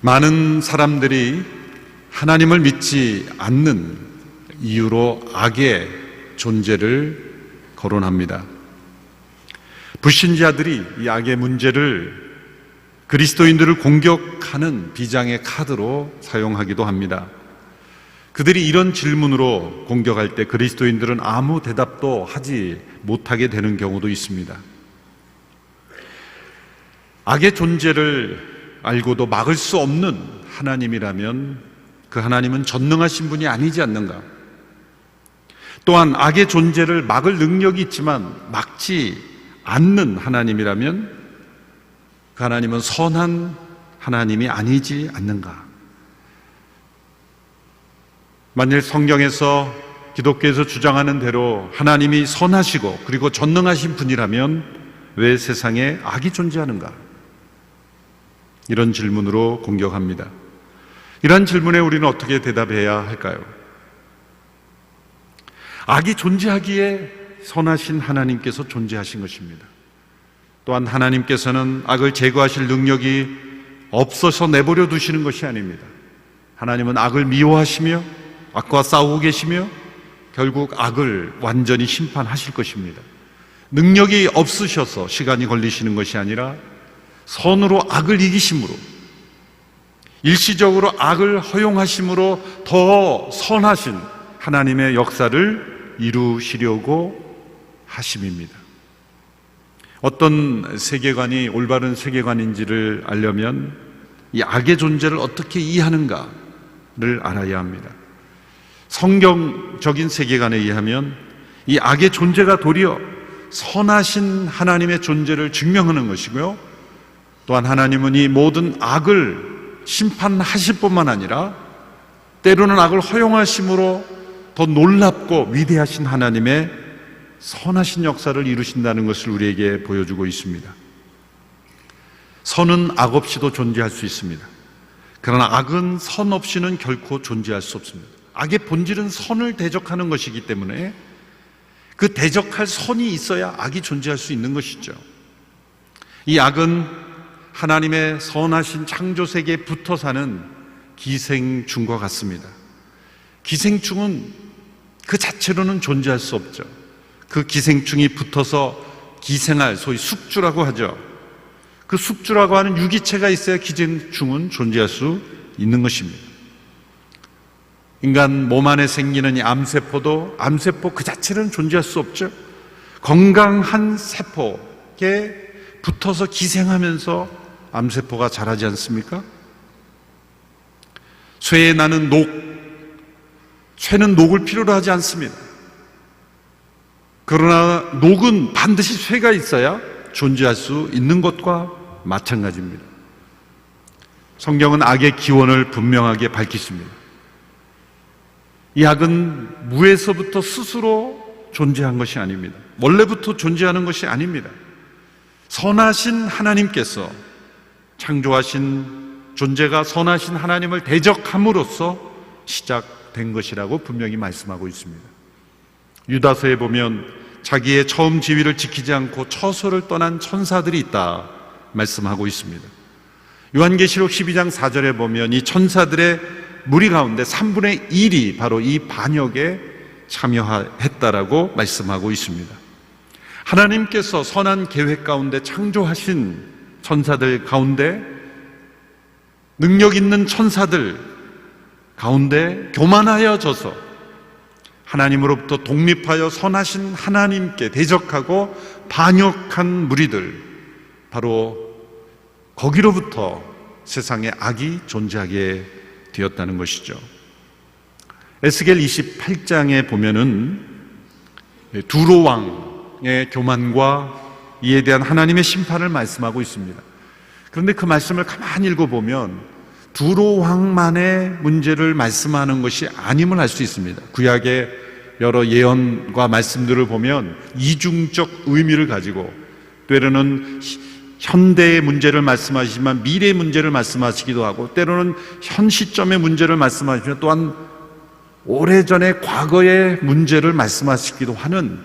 많은 사람들이 하나님을 믿지 않는 이유로 악의 존재를 거론합니다. 불신자들이 이 악의 문제를 그리스도인들을 공격하는 비장의 카드로 사용하기도 합니다. 그들이 이런 질문으로 공격할 때 그리스도인들은 아무 대답도 하지 못하게 되는 경우도 있습니다. 악의 존재를 알고도 막을 수 없는 하나님이라면 그 하나님은 전능하신 분이 아니지 않는가? 또한 악의 존재를 막을 능력이 있지만 막지 않는 하나님이라면 그 하나님은 선한 하나님이 아니지 않는가? 만일 성경에서 기독교에서 주장하는 대로 하나님이 선하시고 그리고 전능하신 분이라면 왜 세상에 악이 존재하는가? 이런 질문으로 공격합니다. 이런 질문에 우리는 어떻게 대답해야 할까요? 악이 존재하기에 선하신 하나님께서 존재하신 것입니다. 또한 하나님께서는 악을 제거하실 능력이 없어서 내버려 두시는 것이 아닙니다. 하나님은 악을 미워하시며 악과 싸우고 계시며 결국 악을 완전히 심판하실 것입니다. 능력이 없으셔서 시간이 걸리시는 것이 아니라 선으로 악을 이기심으로, 일시적으로 악을 허용하심으로 더 선하신 하나님의 역사를 이루시려고 하심입니다. 어떤 세계관이 올바른 세계관인지를 알려면 이 악의 존재를 어떻게 이해하는가를 알아야 합니다. 성경적인 세계관에 의하면 이 악의 존재가 도리어 선하신 하나님의 존재를 증명하는 것이고요, 또한 하나님은 이 모든 악을 심판하실 뿐만 아니라 때로는 악을 허용하심으로 더 놀랍고 위대하신 하나님의 선하신 역사를 이루신다는 것을 우리에게 보여주고 있습니다. 선은 악 없이도 존재할 수 있습니다. 그러나 악은 선 없이는 결코 존재할 수 없습니다. 악의 본질은 선을 대적하는 것이기 때문에 그 대적할 선이 있어야 악이 존재할 수 있는 것이죠. 이 악은 하나님의 선하신 창조세계에 붙어 사는 기생충과 같습니다. 기생충은 그 자체로는 존재할 수 없죠. 그 기생충이 붙어서 기생할, 소위 숙주라고 하죠. 그 숙주라고 하는 유기체가 있어야 기생충은 존재할 수 있는 것입니다. 인간 몸 안에 생기는 이 암세포도 암세포 그 자체는 존재할 수 없죠. 건강한 세포에 붙어서 기생하면서 암세포가 자라지 않습니까? 쇠에 나는 녹, 쇠는 녹을 필요로 하지 않습니다. 그러나 녹은 반드시 쇠가 있어야 존재할 수 있는 것과 마찬가지입니다. 성경은 악의 기원을 분명하게 밝히십니다. 이 악은 무에서부터 스스로 존재한 것이 아닙니다. 원래부터 존재하는 것이 아닙니다. 선하신 하나님께서 창조하신 존재가 선하신 하나님을 대적함으로써 시작된 것이라고 분명히 말씀하고 있습니다. 유다서에 보면 자기의 처음 지위를 지키지 않고 처소를 떠난 천사들이 있다 말씀하고 있습니다. 요한계시록 12장 4절에 보면 이 천사들의 무리 가운데 3분의 1이 바로 이 반역에 참여했다라고 말씀하고 있습니다. 하나님께서 선한 계획 가운데 창조하신 천사들 가운데, 능력 있는 천사들 가운데 교만하여져서 하나님으로부터 독립하여 선하신 하나님께 대적하고 반역한 무리들, 바로 거기로부터 세상에 악이 존재하게 되었다는 것이죠. 에스겔 28장에 보면은 두로 왕의 교만과 이에 대한 하나님의 심판을 말씀하고 있습니다. 그런데 그 말씀을 가만히 읽어보면 두로 왕만의 문제를 말씀하는 것이 아님을 알 수 있습니다. 구약의 여러 예언과 말씀들을 보면 이중적 의미를 가지고 때로는 현대의 문제를 말씀하시지만 미래의 문제를 말씀하시기도 하고, 때로는 현 시점의 문제를 말씀하시면 또한 오래전의 과거의 문제를 말씀하시기도 하는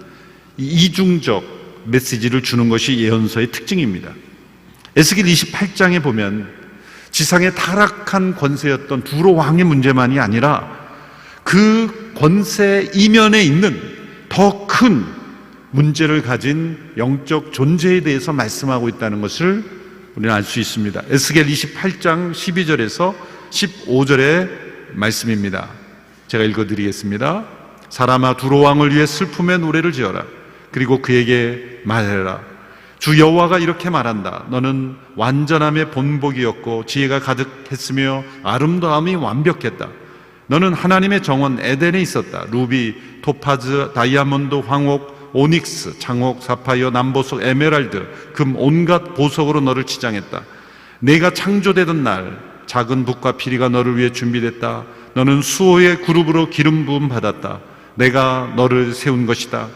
이중적 메시지를 주는 것이 예언서의 특징입니다. 에스겔 28장에 보면 지상의 타락한 권세였던 두로 왕의 문제만이 아니라 그 권세 이면에 있는 더 큰 문제를 가진 영적 존재에 대해서 말씀하고 있다는 것을 우리는 알 수 있습니다. 에스겔 28장 12절에서 15절의 말씀입니다. 제가 읽어드리겠습니다. 사람아, 두로 왕을 위해 슬픔의 노래를 지어라. 그리고 그에게 말해라. 주 여호와가 이렇게 말한다. 너는 완전함의 본복이었고 지혜가 가득했으며 아름다움이 완벽했다. 너는 하나님의 정원 에덴에 있었다. 루비, 토파즈, 다이아몬드, 황옥, 오닉스, 장옥, 사파이어, 남보석, 에메랄드, 금 온갖 보석으로 너를 치장했다. 내가 창조되던 날 작은 북과 피리가 너를 위해 준비됐다. 너는 수호의 그룹으로 기름 부음 받았다. 내가 너를 세운 것이다.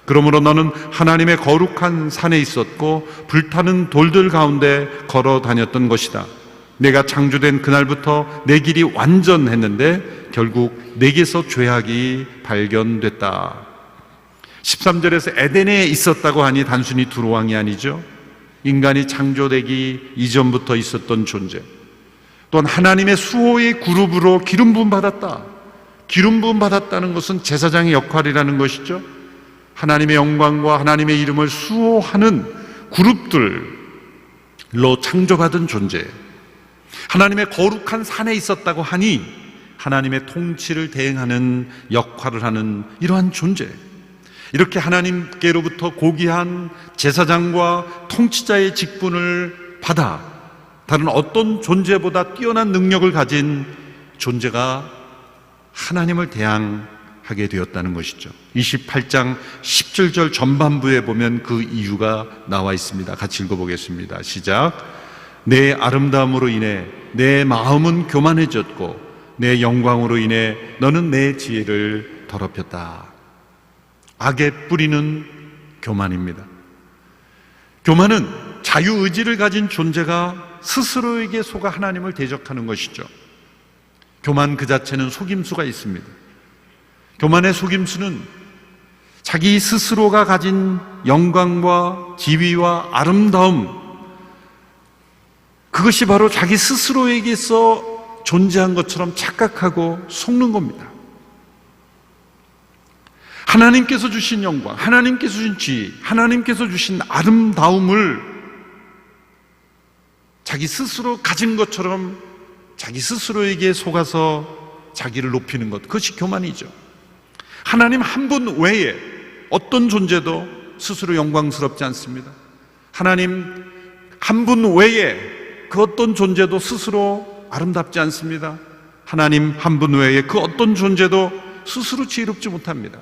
그러므로 너는 하나님의 거룩한 산에 있었고 불타는 돌들 가운데 걸어 다녔던 것이다. 내가 창조된 그날부터 내 길이 완전했는데 결국 내게서 죄악이 발견됐다. 13절에서 에덴에 있었다고 하니 단순히 두로 왕이 아니죠. 인간이 창조되기 이전부터 있었던 존재, 또한 하나님의 수호의 그룹으로 기름 부음 받았다. 기름 부음 받았다는 것은 제사장의 역할이라는 것이죠. 하나님의 영광과 하나님의 이름을 수호하는 그룹들로 창조받은 존재, 하나님의 거룩한 산에 있었다고 하니 하나님의 통치를 대행하는 역할을 하는 이러한 존재, 이렇게 하나님께로부터 고귀한 제사장과 통치자의 직분을 받아 다른 어떤 존재보다 뛰어난 능력을 가진 존재가 하나님을 대항하게 되었다는 것이죠. 28장 17절 전반부에 보면 그 이유가 나와 있습니다. 같이 읽어보겠습니다. 시작. 내 아름다움으로 인해 내 마음은 교만해졌고 내 영광으로 인해 너는 내 지혜를 더럽혔다. 악의 뿌리는 교만입니다. 교만은 자유의지를 가진 존재가 스스로에게 속아 하나님을 대적하는 것이죠. 교만 그 자체는 속임수가 있습니다. 교만의 속임수는 자기 스스로가 가진 영광과 지위와 아름다움, 그것이 바로 자기 스스로에게서 존재한 것처럼 착각하고 속는 겁니다. 하나님께서 주신 영광, 하나님께서 주신 지위, 하나님께서 주신 아름다움을 자기 스스로 가진 것처럼 자기 스스로에게 속아서 자기를 높이는 것, 그것이 교만이죠. 하나님 한 분 외에 어떤 존재도 스스로 영광스럽지 않습니다. 하나님 한 분 외에 그 어떤 존재도 스스로 아름답지 않습니다. 하나님 한 분 외에 그 어떤 존재도 스스로 지혜롭지 못합니다.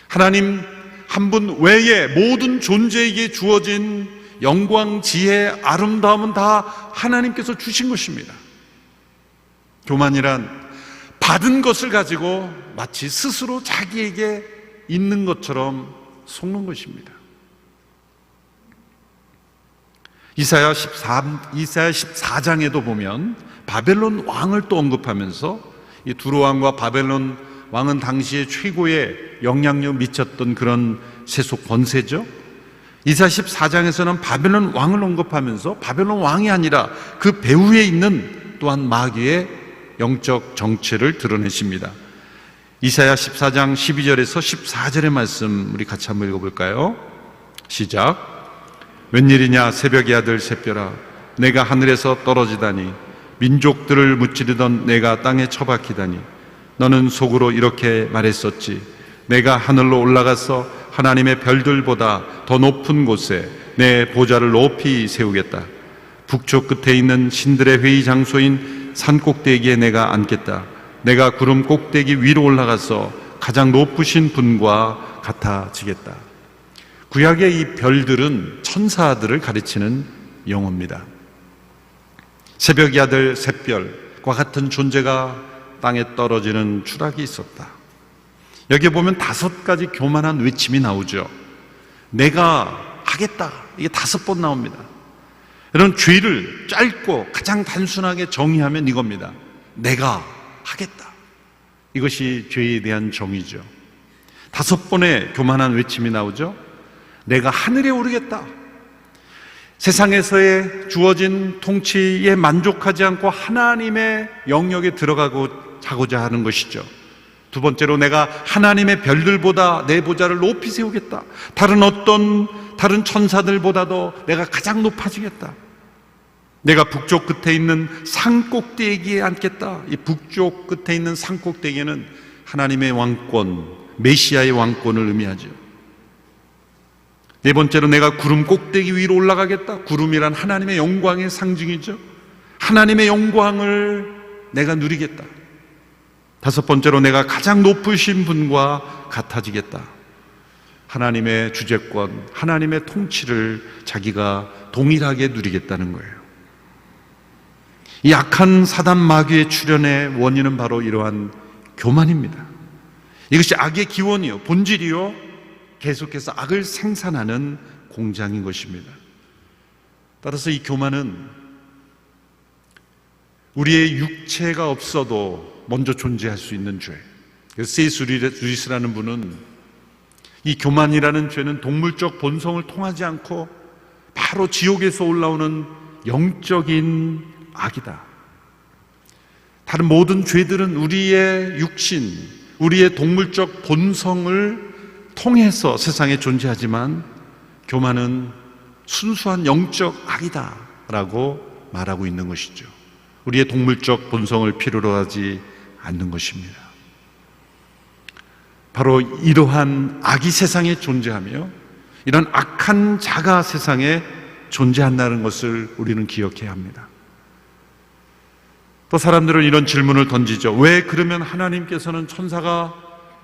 하나님 한 분 외에 모든 존재에게 주어진 영광, 지혜, 아름다움은 다 하나님께서 주신 것입니다. 교만이란 받은 것을 가지고 마치 스스로 자기에게 있는 것처럼 속는 것입니다. 이사야 14장에도 보면 바벨론 왕을 또 언급하면서 이 두로 왕과 바벨론 왕은 당시에 최고의 영향력 미쳤던 그런 세속 권세죠. 이사야 14장에서는 바벨론 왕을 언급하면서 바벨론 왕이 아니라 그 배후에 있는 또한 마귀의 영적 정체를 드러내십니다. 이사야 14장 12절에서 14절의 말씀 우리 같이 한번 읽어볼까요? 시작. 웬일이냐 새벽의 아들 샛별아, 내가 하늘에서 떨어지다니 민족들을 무찌르던 내가 땅에 처박히다니 너는 속으로 이렇게 말했었지. 내가 하늘로 올라가서 하나님의 별들보다 더 높은 곳에 내 보좌를 높이 세우겠다. 북쪽 끝에 있는 신들의 회의 장소인 산 꼭대기에 내가 앉겠다. 내가 구름 꼭대기 위로 올라가서 가장 높으신 분과 같아지겠다. 구약의 이 별들은 천사들을 가르치는 용어입니다. 새벽의 아들 샛별과 같은 존재가 땅에 떨어지는 추락이 있었다. 여기 보면 5가지 교만한 외침이 나오죠. 내가 하겠다, 이게 5번 나옵니다. 이런 죄를 짧고 가장 단순하게 정의하면 이겁니다. 내가 하겠다. 이것이 죄에 대한 정의죠. 5번의 교만한 외침이 나오죠. 내가 하늘에 오르겠다. 세상에서의 주어진 통치에 만족하지 않고 하나님의 영역에 들어가고자 하는 것이죠. 두 번째로, 내가 하나님의 별들보다 내 보좌를 높이 세우겠다. 다른 천사들보다도 내가 가장 높아지겠다. 내가 북쪽 끝에 있는 산 꼭대기에 앉겠다. 이 북쪽 끝에 있는 산 꼭대기에는 하나님의 왕권, 메시아의 왕권을 의미하죠. 네 번째로, 내가 구름 꼭대기 위로 올라가겠다. 구름이란 하나님의 영광의 상징이죠. 하나님의 영광을 내가 누리겠다. 다섯 번째로, 내가 가장 높으신 분과 같아지겠다. 하나님의 주재권, 하나님의 통치를 자기가 동일하게 누리겠다는 거예요. 이 악한 사단 마귀의 출현의 원인은 바로 이러한 교만입니다. 이것이 악의 기원이요, 본질이요, 계속해서 악을 생산하는 공장인 것입니다. 따라서 이 교만은 우리의 육체가 없어도 먼저 존재할 수 있는 죄. C.S. 루이스라는 분은 이 교만이라는 죄는 동물적 본성을 통하지 않고 바로 지옥에서 올라오는 영적인 악이다. 다른 모든 죄들은 우리의 육신, 우리의 동물적 본성을 통해서 세상에 존재하지만 교만은 순수한 영적 악이다 라고 말하고 있는 것이죠. 우리의 동물적 본성을 필요로 하지 않는 것입니다. 바로 이러한 악이 세상에 존재하며 이런 악한 자가 세상에 존재한다는 것을 우리는 기억해야 합니다. 또 사람들은 이런 질문을 던지죠. 왜 그러면 하나님께서는 천사가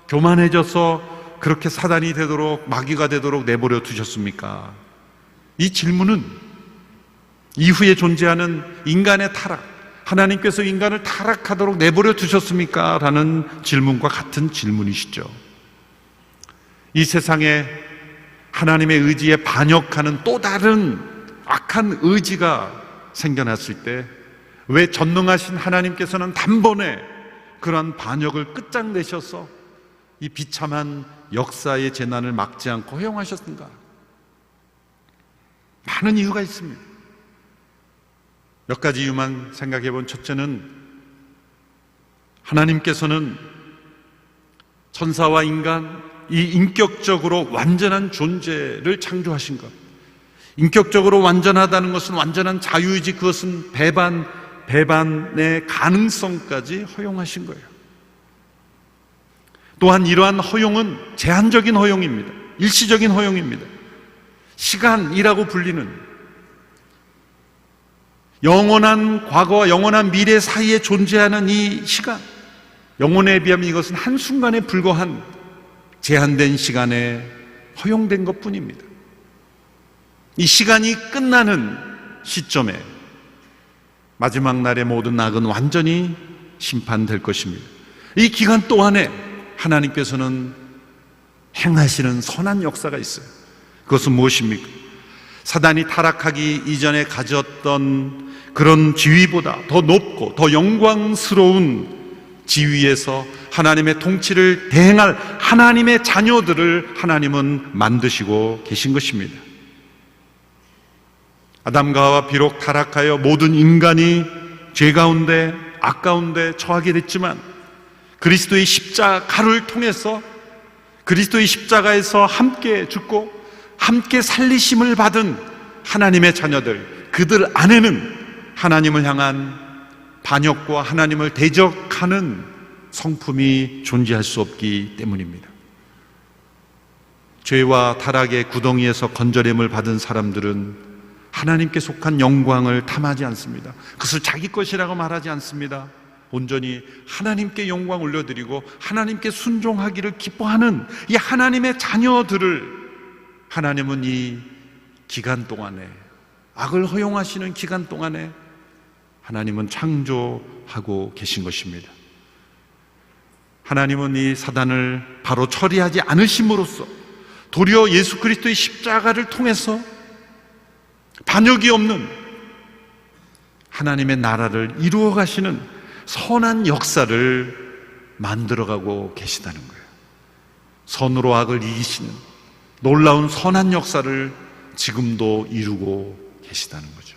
교만해져서 그렇게 사단이 되도록, 마귀가 되도록 내버려 두셨습니까? 이 질문은 이후에 존재하는 인간의 타락, 하나님께서 인간을 타락하도록 내버려 두셨습니까? 라는 질문과 같은 질문이시죠. 이 세상에 하나님의 의지에 반역하는 또 다른 악한 의지가 생겨났을 때 왜 전능하신 하나님께서는 단번에 그러한 반역을 끝장내셔서 이 비참한 역사의 재난을 막지 않고 허용하셨는가? 많은 이유가 있습니다. 몇 가지 이유만 생각해 본 첫째는, 하나님께서는 천사와 인간, 이 인격적으로 완전한 존재를 창조하신 것. 인격적으로 완전하다는 것은 완전한 자유이지, 그것은 배반의 가능성까지 허용하신 거예요. 또한 이러한 허용은 제한적인 허용입니다. 일시적인 허용입니다. 시간이라고 불리는, 영원한 과거와 영원한 미래 사이에 존재하는 이 시간, 영혼에 비하면 이것은 한순간에 불과한 제한된 시간에 허용된 것뿐입니다. 이 시간이 끝나는 시점에 마지막 날의 모든 악은 완전히 심판될 것입니다. 이 기간 동안에 하나님께서는 행하시는 선한 역사가 있어요. 그것은 무엇입니까? 사단이 타락하기 이전에 가졌던 그런 지위보다 더 높고 더 영광스러운 지위에서 하나님의 통치를 대행할 하나님의 자녀들을 하나님은 만드시고 계신 것입니다. 아담과 하와 비록 타락하여 모든 인간이 죄 가운데, 악 가운데 처하게 됐지만 그리스도의 십자가를 통해서, 그리스도의 십자가에서 함께 죽고 함께 살리심을 받은 하나님의 자녀들, 그들 안에는 하나님을 향한 반역과 하나님을 대적하는 성품이 존재할 수 없기 때문입니다. 죄와 타락의 구덩이에서 건져냄을 받은 사람들은 하나님께 속한 영광을 탐하지 않습니다. 그것을 자기 것이라고 말하지 않습니다. 온전히 하나님께 영광 올려드리고 하나님께 순종하기를 기뻐하는 이 하나님의 자녀들을 하나님은 이 기간 동안에, 악을 허용하시는 기간 동안에 하나님은 창조하고 계신 것입니다. 하나님은 이 사단을 바로 처리하지 않으심으로써 도리어 예수 그리스도의 십자가를 통해서 반역이 없는 하나님의 나라를 이루어 가시는 선한 역사를 만들어가고 계시다는 거예요. 선으로 악을 이기시는 놀라운 선한 역사를 지금도 이루고 계시다는 거죠.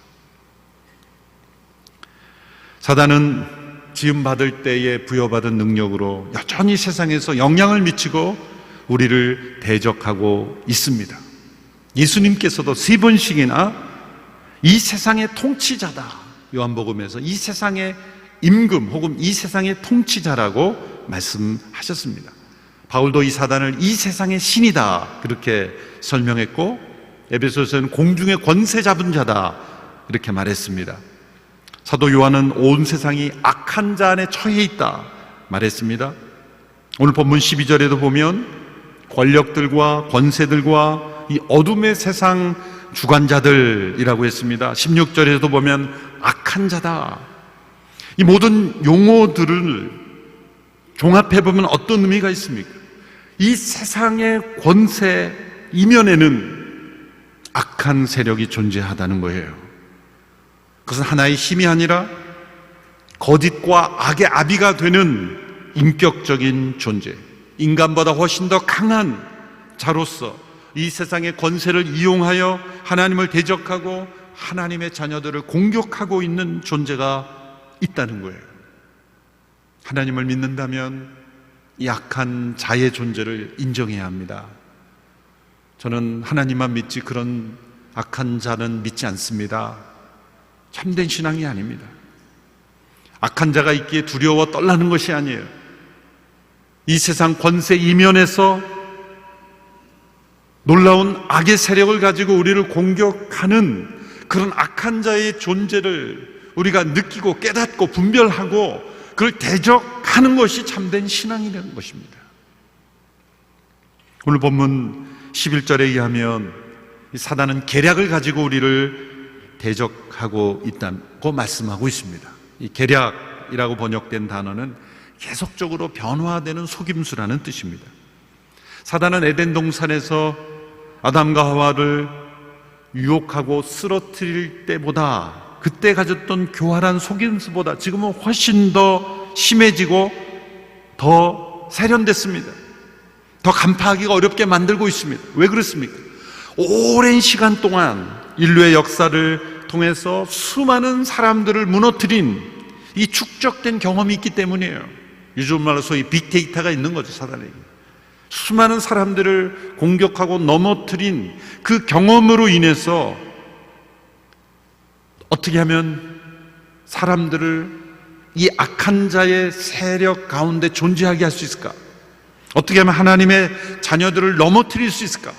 사단은 지음받을 때에 부여받은 능력으로 여전히 세상에서 영향을 미치고 우리를 대적하고 있습니다. 예수님께서도 3번씩이나 이 세상의 통치자다, 요한복음에서 이 세상의 임금 혹은 이 세상의 통치자라고 말씀하셨습니다. 바울도 이 사단을 이 세상의 신이다 그렇게 설명했고, 에베소서는 공중의 권세 잡은 자다 이렇게 말했습니다. 사도 요한은 온 세상이 악한 자 안에 처해 있다 말했습니다. 오늘 본문 12절에도 보면 권력들과 권세들과 이 어둠의 세상 주관자들이라고 했습니다. 16절에도 보면 악한 자다. 이 모든 용어들을 종합해보면 어떤 의미가 있습니까? 이 세상의 권세 이면에는 악한 세력이 존재하다는 거예요. 그것은 하나의 힘이 아니라 거짓과 악의 아비가 되는 인격적인 존재, 인간보다 훨씬 더 강한 자로서 이 세상의 권세를 이용하여 하나님을 대적하고 하나님의 자녀들을 공격하고 있는 존재가 있다는 거예요. 하나님을 믿는다면 이 악한 자의 존재를 인정해야 합니다. 저는 하나님만 믿지 그런 악한 자는 믿지 않습니다. 참된 신앙이 아닙니다. 악한 자가 있기에 두려워 떨라는 것이 아니에요. 이 세상 권세 이면에서 놀라운 악의 세력을 가지고 우리를 공격하는 그런 악한 자의 존재를 우리가 느끼고 깨닫고 분별하고 그걸 대적하는 것이 참된 신앙이라는 것입니다. 오늘 본문 11절에 의하면 사단은 계략을 가지고 우리를 대적하고 있다고 말씀하고 있습니다. 이 계략이라고 번역된 단어는 계속적으로 변화되는 속임수라는 뜻입니다. 사단은 에덴 동산에서 아담과 하와를 유혹하고 쓰러뜨릴 때보다, 그때 가졌던 교활한 속임수보다 지금은 훨씬 더 심해지고 더 세련됐습니다. 더 간파하기가 어렵게 만들고 있습니다. 왜 그렇습니까? 오랜 시간 동안 인류의 역사를 통해서 수많은 사람들을 무너뜨린 이 축적된 경험이 있기 때문이에요. 요즘 말로 소위 빅데이터가 있는 거죠, 사단에게. 수많은 사람들을 공격하고 넘어뜨린 그 경험으로 인해서 어떻게 하면 사람들을 이 악한 자의 세력 가운데 존재하게 할 수 있을까? 어떻게 하면 하나님의 자녀들을 넘어뜨릴 수 있을까?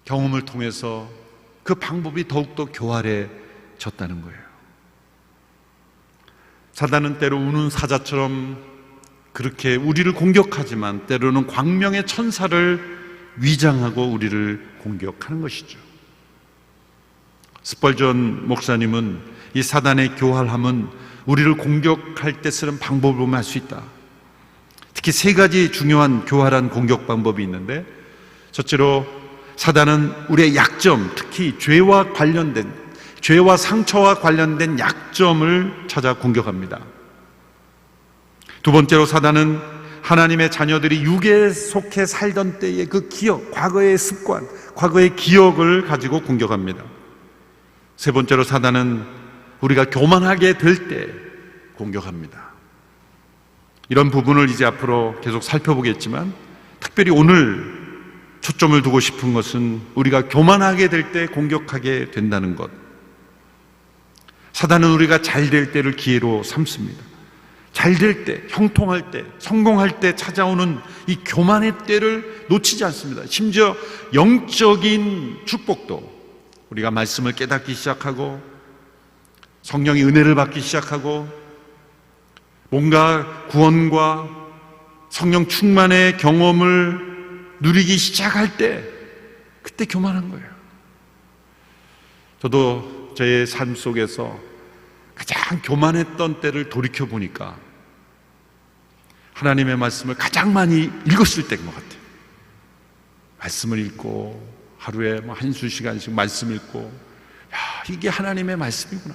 경험을 통해서 그 방법이 더욱더 교활해졌다는 거예요. 사단은 때로 우는 사자처럼 그렇게 우리를 공격하지만 때로는 광명의 천사를 위장하고 우리를 공격하는 것이죠. 스펄전 목사님은 이 사단의 교활함은 우리를 공격할 때 쓰는 방법을 보면 알 수 있다. 특히 3가지 중요한 교활한 공격 방법이 있는데, 첫째로 사단은 우리의 약점, 특히 죄와 상처와 관련된 약점을 찾아 공격합니다. 두 번째로 사단은 하나님의 자녀들이 육에 속해 살던 때의 그 기억, 과거의 습관, 과거의 기억을 가지고 공격합니다. 세 번째로 사단은 우리가 교만하게 될 때 공격합니다. 이런 부분을 이제 앞으로 계속 살펴보겠지만, 특별히 오늘 초점을 두고 싶은 것은 우리가 교만하게 될 때 공격하게 된다는 것. 사단은 우리가 잘 될 때를 기회로 삼습니다. 잘 될 때, 형통할 때, 성공할 때 찾아오는 이 교만의 때를 놓치지 않습니다. 심지어 영적인 축복도, 우리가 말씀을 깨닫기 시작하고 성령의 은혜를 받기 시작하고 뭔가 구원과 성령 충만의 경험을 누리기 시작할 때, 그때 교만한 거예요. 저도 제 삶 속에서 가장 교만했던 때를 돌이켜보니까 하나님의 말씀을 가장 많이 읽었을 때인 것 같아요. 말씀을 읽고 하루에 뭐 한수 시간씩 말씀 읽고, 야, 이게 하나님의 말씀이구나.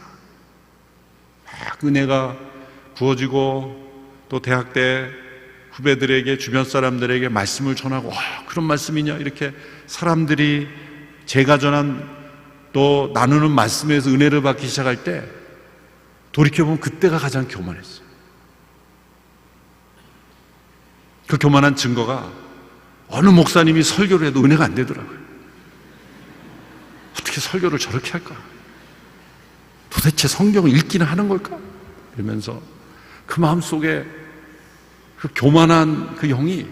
막 은혜가 부어지고, 또 대학 때 후배들에게, 주변 사람들에게 말씀을 전하고, 그런 말씀이냐, 이렇게 사람들이 제가 전한 또 나누는 말씀에서 은혜를 받기 시작할 때 돌이켜보면 그때가 가장 교만했어요. 그 교만한 증거가 어느 목사님이 설교를 해도 은혜가 안 되더라고요. 어떻게 설교를 저렇게 할까? 도대체 성경을 읽기는 하는 걸까? 이러면서 그 마음속에 그 교만한 그 영이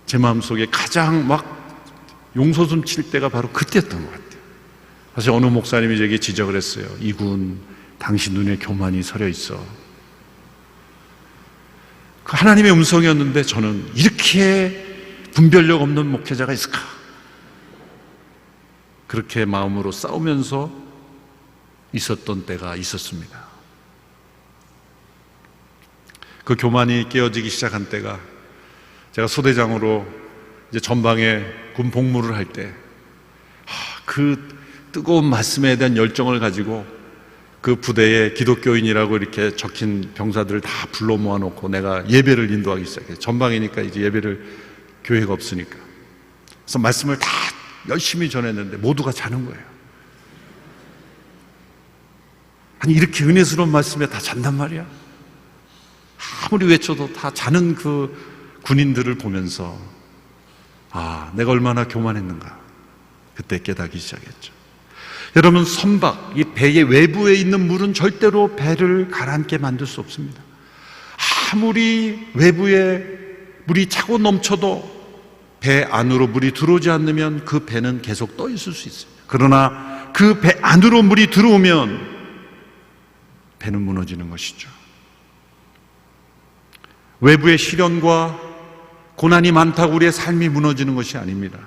제 마음속에 가장 막 용솟음 칠 때가 바로 그때였던 것 같아요. 사실 어느 목사님이 제게 지적을 했어요. 이군, 당신 눈에 교만이 서려 있어. 그 하나님의 음성이었는데 저는 이렇게 분별력 없는 목회자가 있을까? 그렇게 마음으로 싸우면서 있었던 때가 있었습니다. 그 교만이 깨어지기 시작한 때가 제가 소대장으로 이제 전방에 군 복무를 할 때 그 뜨거운 말씀에 대한 열정을 가지고 그 부대에 기독교인이라고 이렇게 적힌 병사들을 다 불러 모아놓고 내가 예배를 인도하기 시작해요. 전방이니까 이제 예배를 교회가 없으니까. 그래서 말씀을 다 열심히 전했는데 모두가 자는 거예요. 아니 이렇게 은혜스러운 말씀에 다 잔단 말이야. 아무리 외쳐도 다 자는 그 군인들을 보면서 내가 얼마나 교만했는가 그때 깨닫기 시작했죠. 여러분, 선박, 이 배의 외부에 있는 물은 절대로 배를 가라앉게 만들 수 없습니다. 아무리 외부에 물이 차고 넘쳐도 배 안으로 물이 들어오지 않으면 그 배는 계속 떠 있을 수 있어요. 그러나 그 배 안으로 물이 들어오면 배는 무너지는 것이죠. 외부의 시련과 고난이 많다고 우리의 삶이 무너지는 것이 아닙니다.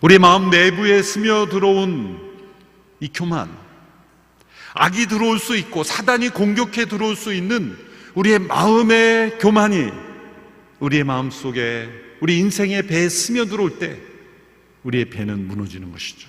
우리 마음 내부에 스며들어온 이 교만, 악이 들어올 수 있고 사단이 공격해 들어올 수 있는 우리의 마음의 교만이 우리의 마음속에 우리 인생의 배에 스며들어올 때 우리의 배는 무너지는 것이죠.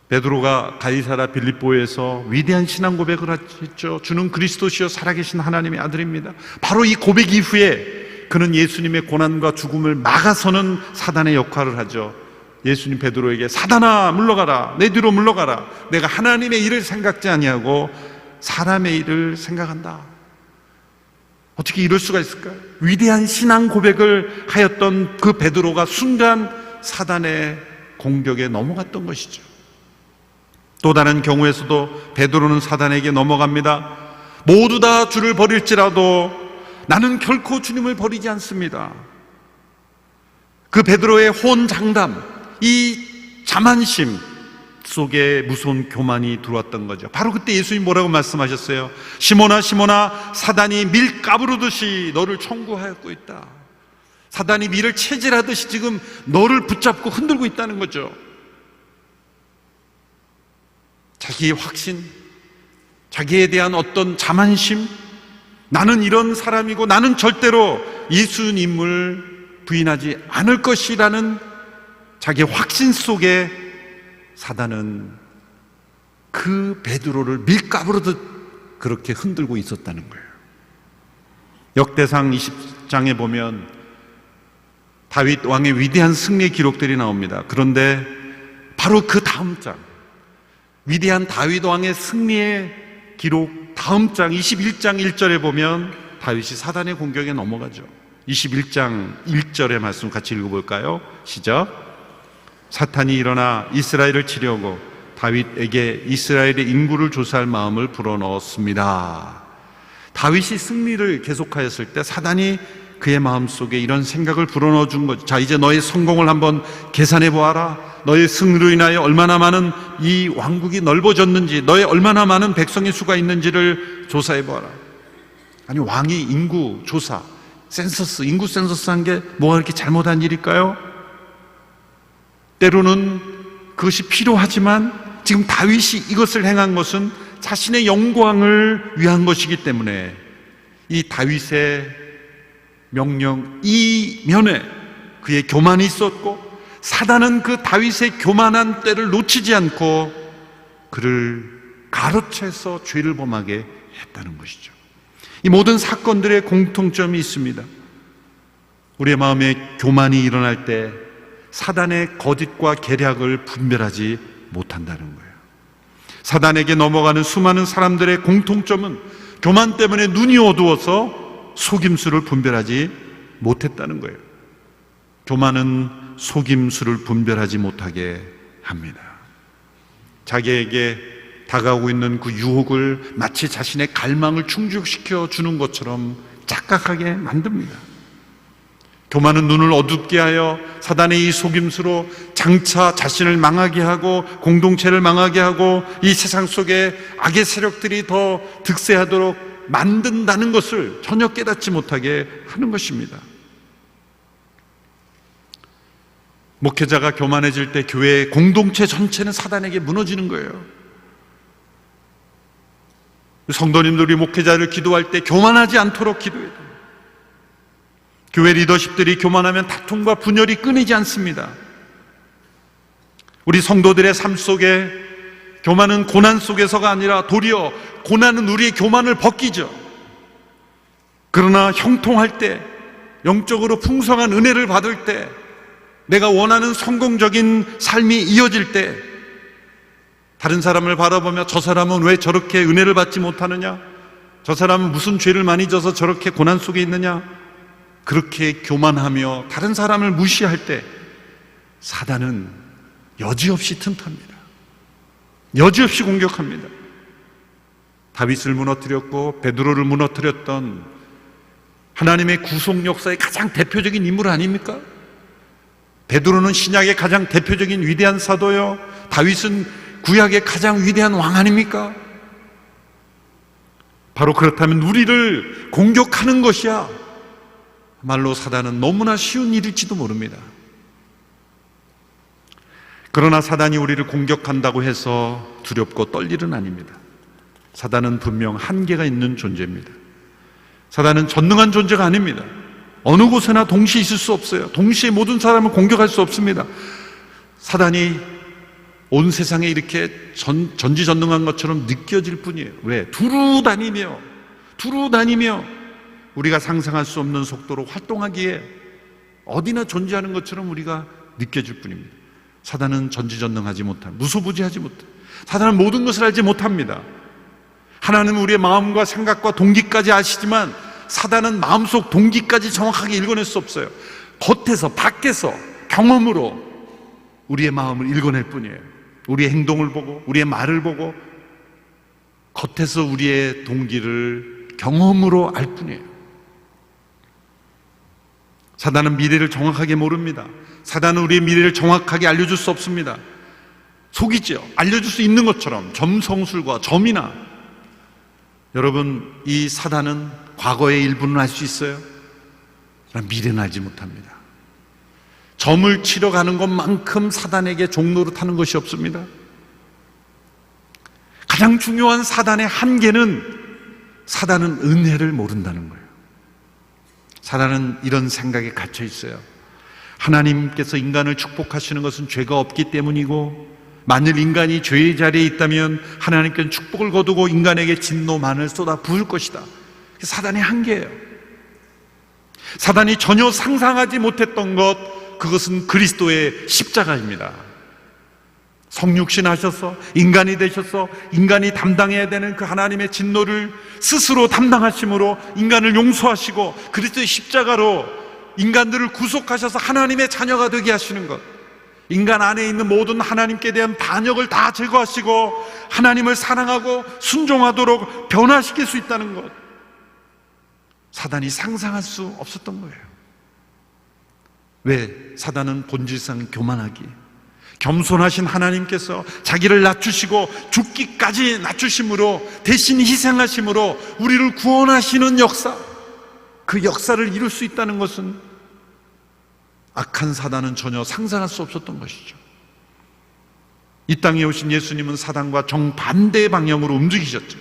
베드로가 가이사라 빌립보에서 위대한 신앙 고백을 했죠. 주는 그리스도시요 살아계신 하나님의 아들입니다. 바로 이 고백 이후에 그는 예수님의 고난과 죽음을 막아서는 사단의 역할을 하죠. 예수님 베드로에게 사단아 물러가라, 내 뒤로 물러가라. 내가 하나님의 일을 생각지 아니하고 사람의 일을 생각한다. 어떻게 이럴 수가 있을까요? 위대한 신앙 고백을 하였던 그 베드로가 순간 사단의 공격에 넘어갔던 것이죠. 또 다른 경우에서도 베드로는 사단에게 넘어갑니다. 모두 다 주를 버릴지라도 나는 결코 주님을 버리지 않습니다. 그 베드로의 혼장담, 이 자만심 속에 무서운 교만이 들어왔던 거죠. 바로 그때 예수님 뭐라고 말씀하셨어요? 시몬아 시몬아, 사단이 밀 까부르듯이 너를 청구하였고 있다. 사단이 밀을 체질하듯이 지금 너를 붙잡고 흔들고 있다는 거죠. 자기의 확신, 자기에 대한 어떤 자만심, 나는 이런 사람이고 나는 절대로 예수님을 부인하지 않을 것이라는 자기의 확신 속에 사단은 그 베드로를 밀가부르듯 그렇게 흔들고 있었다는 거예요. 역대상 20장에 보면 다윗 왕의 위대한 승리 기록들이 나옵니다. 그런데 바로 그 다음 장, 위대한 다윗 왕의 승리의 기록 다음 장 21장 1절에 보면 다윗이 사단의 공격에 넘어가죠. 21장 1절의 말씀 같이 읽어볼까요? 시작. 사탄이 일어나 이스라엘을 치려고 다윗에게 이스라엘의 인구를 조사할 마음을 불어넣었습니다. 다윗이 승리를 계속하였을 때 사단이 그의 마음속에 이런 생각을 불어넣어 준 거죠. 자, 이제 너의 성공을 한번 계산해 보아라. 너의 승리로 인하여 얼마나 많은 이 왕국이 넓어졌는지, 너의 얼마나 많은 백성의 수가 있는지를 조사해 보아라. 아니, 왕이 인구 조사, 센서스, 인구 센서스 한 게 뭐가 그렇게 잘못한 일일까요? 때로는 그것이 필요하지만 지금 다윗이 이것을 행한 것은 자신의 영광을 위한 것이기 때문에 이 다윗의 명령 이면에 그의 교만이 있었고, 사단은 그 다윗의 교만한 때를 놓치지 않고 그를 가로채서 죄를 범하게 했다는 것이죠. 이 모든 사건들의 공통점이 있습니다. 우리의 마음에 교만이 일어날 때 사단의 거짓과 계략을 분별하지 못한다는 거예요. 사단에게 넘어가는 수많은 사람들의 공통점은 교만 때문에 눈이 어두워서 속임수를 분별하지 못했다는 거예요. 교만은 속임수를 분별하지 못하게 합니다. 자기에게 다가오고 있는 그 유혹을 마치 자신의 갈망을 충족시켜 주는 것처럼 착각하게 만듭니다. 교만은 눈을 어둡게 하여 사단의 이 속임수로 장차 자신을 망하게 하고 공동체를 망하게 하고 이 세상 속에 악의 세력들이 더 득세하도록 만든다는 것을 전혀 깨닫지 못하게 하는 것입니다. 목회자가 교만해질 때 교회의 공동체 전체는 사단에게 무너지는 거예요. 성도님들이 목회자를 기도할 때 교만하지 않도록 기도해야 돼요. 교회 리더십들이 교만하면 다툼과 분열이 끊이지 않습니다. 우리 성도들의 삶 속에 교만은 고난 속에서가 아니라 도리어 고난은 우리의 교만을 벗기죠. 그러나 형통할 때, 영적으로 풍성한 은혜를 받을 때, 내가 원하는 성공적인 삶이 이어질 때, 다른 사람을 바라보며 저 사람은 왜 저렇게 은혜를 받지 못하느냐? 저 사람은 무슨 죄를 많이 져서 저렇게 고난 속에 있느냐? 그렇게 교만하며 다른 사람을 무시할 때 사단은 여지없이 틈탑니다. 여지없이 공격합니다. 다윗을 무너뜨렸고 베드로를 무너뜨렸던 하나님의 구속 역사의 가장 대표적인 인물 아닙니까? 베드로는 신약의 가장 대표적인 위대한 사도요, 다윗은 구약의 가장 위대한 왕 아닙니까? 바로 그렇다면 우리를 공격하는 것이야 말로 사단은 너무나 쉬운 일일지도 모릅니다. 그러나 사단이 우리를 공격한다고 해서 두렵고 떨 일은 아닙니다. 사단은 분명 한계가 있는 존재입니다. 사단은 전능한 존재가 아닙니다. 어느 곳에나 동시에 있을 수 없어요. 동시에 모든 사람을 공격할 수 없습니다. 사단이 온 세상에 이렇게 전지전능한 것처럼 느껴질 뿐이에요. 왜? 두루 다니며 우리가 상상할 수 없는 속도로 활동하기에 어디나 존재하는 것처럼 우리가 느껴질 뿐입니다. 사단은 전지전능하지 못한, 무소부지하지 못한, 사단은 모든 것을 알지 못합니다. 하나님은 우리의 마음과 생각과 동기까지 아시지만 사단은 마음속 동기까지 정확하게 읽어낼 수 없어요. 겉에서, 밖에서, 경험으로 우리의 마음을 읽어낼 뿐이에요. 우리의 행동을 보고, 우리의 말을 보고, 겉에서 우리의 동기를 경험으로 알 뿐이에요. 사단은 미래를 정확하게 모릅니다. 사단은 우리의 미래를 정확하게 알려줄 수 없습니다. 속이죠. 알려줄 수 있는 것처럼 점성술과 점이나. 여러분, 이 사단은 과거의 일부는 알 수 있어요. 그러나 미래는 알지 못합니다. 점을 치러 가는 것만큼 사단에게 종로를 타는 것이 없습니다. 가장 중요한 사단의 한계는 사단은 은혜를 모른다는 거예요. 사단은 이런 생각에 갇혀 있어요. 하나님께서 인간을 축복하시는 것은 죄가 없기 때문이고, 만일 인간이 죄의 자리에 있다면 하나님께는 축복을 거두고 인간에게 진노만을 쏟아 부을 것이다. 사단의 한계예요. 사단이 전혀 상상하지 못했던 것, 그것은 그리스도의 십자가입니다. 성육신 하셔서 인간이 되셔서 인간이 담당해야 되는 그 하나님의 진노를 스스로 담당하심으로 인간을 용서하시고 그리스도의 십자가로 인간들을 구속하셔서 하나님의 자녀가 되게 하시는 것, 인간 안에 있는 모든 하나님께 대한 반역을 다 제거하시고 하나님을 사랑하고 순종하도록 변화시킬 수 있다는 것, 사단이 상상할 수 없었던 거예요. 왜? 사단은 본질상 교만하기, 겸손하신 하나님께서 자기를 낮추시고 죽기까지 낮추심으로, 대신 희생하심으로 우리를 구원하시는 역사, 그 역사를 이룰 수 있다는 것은 악한 사단은 전혀 상상할 수 없었던 것이죠. 이 땅에 오신 예수님은 사단과 정반대의 방향으로 움직이셨죠.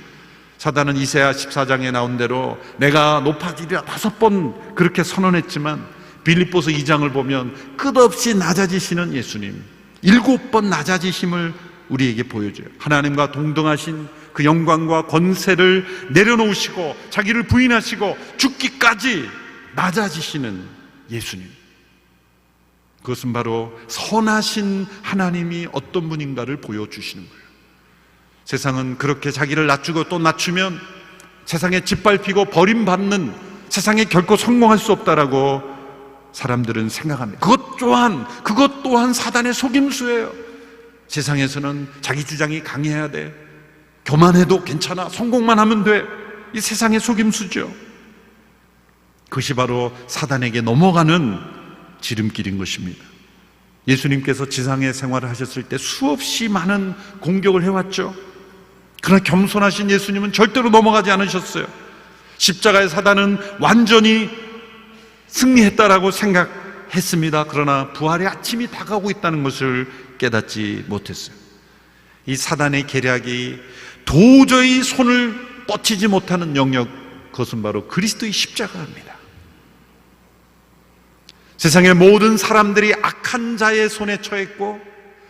사단은 이사야 14장에 나온 대로 내가 높아지리라 5번 그렇게 선언했지만, 빌립보서 2장을 보면 끝없이 낮아지시는 예수님, 7번 낮아지심을 우리에게 보여줘요. 하나님과 동등하신 그 영광과 권세를 내려놓으시고 자기를 부인하시고 죽기까지 낮아지시는 예수님, 그것은 바로 선하신 하나님이 어떤 분인가를 보여주시는 거예요. 세상은 그렇게 자기를 낮추고 또 낮추면 세상에 짓밟히고 버림받는, 세상에 결코 성공할 수 없다라고 사람들은 생각합니다. 그것 또한 사단의 속임수예요. 세상에서는 자기 주장이 강해야 돼, 교만해도 괜찮아, 성공만 하면 돼. 이 세상의 속임수죠. 그것이 바로 사단에게 넘어가는 지름길인 것입니다. 예수님께서 지상의 생활을 하셨을 때 수없이 많은 공격을 해왔죠. 그러나 겸손하신 예수님은 절대로 넘어가지 않으셨어요. 십자가의 사단은 완전히 승리했다라고 생각했습니다. 그러나 부활의 아침이 다가오고 있다는 것을 깨닫지 못했어요. 이 사단의 계략이 도저히 손을 뻗치지 못하는 영역, 그것은 바로 그리스도의 십자가입니다. 세상의 모든 사람들이 악한 자의 손에 처했고,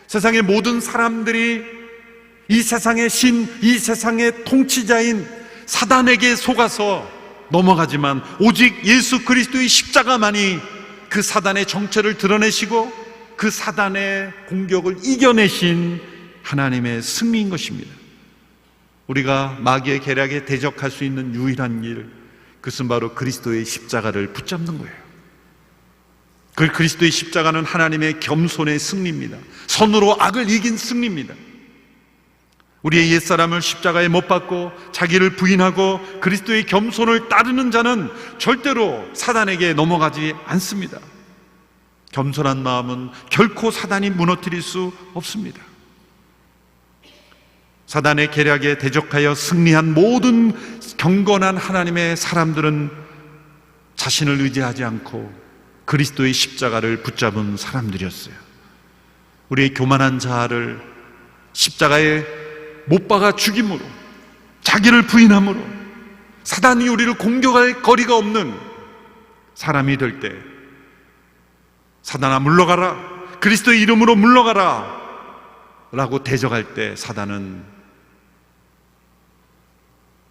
세상의 모든 사람들이 이 세상의 신, 이 세상의 통치자인 사단에게 속아서 넘어가지만 오직 예수 그리스도의 십자가만이 그 사단의 정체를 드러내시고 그 사단의 공격을 이겨내신 하나님의 승리인 것입니다. 우리가 마귀의 계략에 대적할 수 있는 유일한 길, 그것은 바로 그리스도의 십자가를 붙잡는 거예요. 그 그리스도의 십자가는 하나님의 겸손의 승리입니다. 선으로 악을 이긴 승리입니다. 우리의 옛사람을 십자가에 못 박고 자기를 부인하고 그리스도의 겸손을 따르는 자는 절대로 사단에게 넘어가지 않습니다. 겸손한 마음은 결코 사단이 무너뜨릴 수 없습니다. 사단의 계략에 대적하여 승리한 모든 경건한 하나님의 사람들은 자신을 의지하지 않고 그리스도의 십자가를 붙잡은 사람들이었어요. 우리의 교만한 자아를 십자가에 못 박아 죽임으로, 자기를 부인함으로 사단이 우리를 공격할 거리가 없는 사람이 될 때, 사단아 물러가라, 그리스도의 이름으로 물러가라 라고 대적할 때 사단은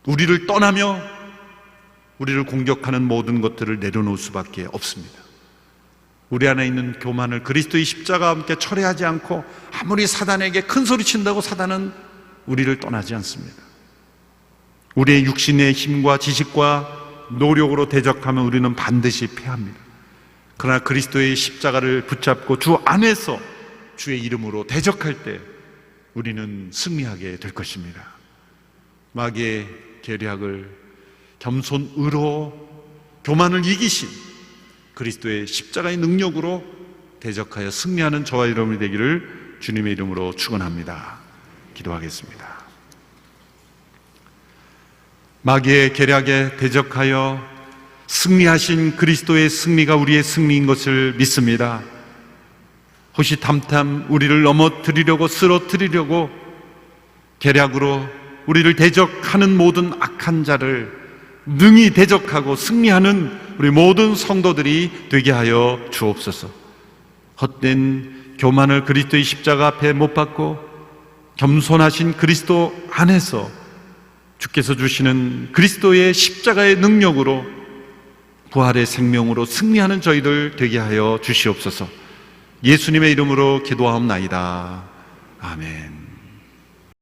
우리를 떠나며 우리를 공격하는 모든 것들을 내려놓을 수밖에 없습니다. 우리 안에 있는 교만을 그리스도의 십자가와 함께 철회하지 않고 아무리 사단에게 큰 소리 친다고 사단은 우리를 떠나지 않습니다. 우리의 육신의 힘과 지식과 노력으로 대적하면 우리는 반드시 패합니다. 그러나 그리스도의 십자가를 붙잡고 주 안에서 주의 이름으로 대적할 때 우리는 승리하게 될 것입니다. 마귀의 계략을 겸손으로 교만을 이기신 그리스도의 십자가의 능력으로 대적하여 승리하는 저와 여러분이 되기를 주님의 이름으로 축원합니다. 기도하겠습니다. 마귀의 계략에 대적하여 승리하신 그리스도의 승리가 우리의 승리인 것을 믿습니다. 호시탐탐 우리를 넘어뜨리려고, 쓰러뜨리려고 계략으로 우리를 대적하는 모든 악한 자를 능히 대적하고 승리하는 우리 모든 성도들이 되게 하여 주옵소서. 헛된 교만을 그리스도의 십자가 앞에 못 박고 겸손하신 그리스도 안에서 주께서 주시는 그리스도의 십자가의 능력으로 부활의 생명으로 승리하는 저희들 되게 하여 주시옵소서. 예수님의 이름으로 기도하옵나이다. 아멘.